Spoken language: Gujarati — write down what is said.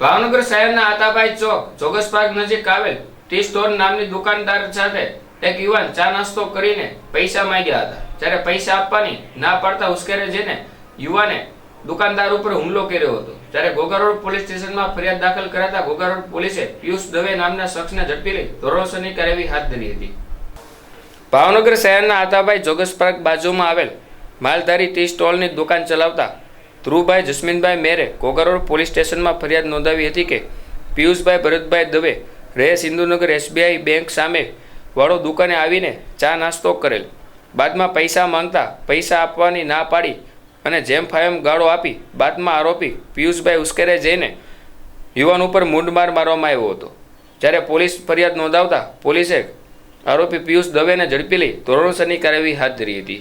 ભાવનગર શહેરના આતાભાઈ ચોક જોગસ પાર્ક નજીક આવેલ ટી સ્ટોર નામની દુકાનદાર સાથે એક યુવાન ચા નાસ્તો કરીને પૈસા માંગ્યા હતા। જ્યારે પૈસા આપવાની ના પાડતા ઉશ્કેરે જઈને યુવાને દુકાનદાર ઉપર હુમલો કર્યો હતો। જ્યારે ઘોઘા રોડ પોલીસ સ્ટેશનમાં ફરિયાદ દાખલ કરાતા ઘોઘા રોડ પોલીસે પિયુષ દવે નામના શખ્સને ઝડપી લઈ ધોરણસરની કાર્યવાહી હાથ ધરી હતી। ભાવનગર શહેરના આતાભાઈ જોગસ પાર્ક બાજુમાં આવેલ માલધારી ટી સ્ટોલની દુકાન ચલાવતા ધ્રુવભાઈ જસ્મીનભાઈ મેરે ઘોઘા રોડ પોલીસ સ્ટેશનમાં ફરિયાદ નોંધાવી હતી કે પિયુષભાઈ ભરતભાઈ દવે રહે સિંધુનગર SBI બેંક સામે વાળો દુકાને આવીને ચા નાસ્તો કરેલ, બાદમાં પૈસા માંગતા પૈસા આપવાની ના પાડી અને જેમ ફાયમ ગાળો આપી બાદમાં આરોપી પિયુષભાઈ ઉશ્કેરે જઈને યુવાન ઉપર મૂંઢમાર મારવામાં આવ્યો હતો। જ્યારે પોલીસ ફરિયાદ નોંધાવતા પોલીસે આરોપી પિયુષ દવેને ઝડપી લઈ ધોરણસરની કાર્યવાહી હાથ ધરી હતી।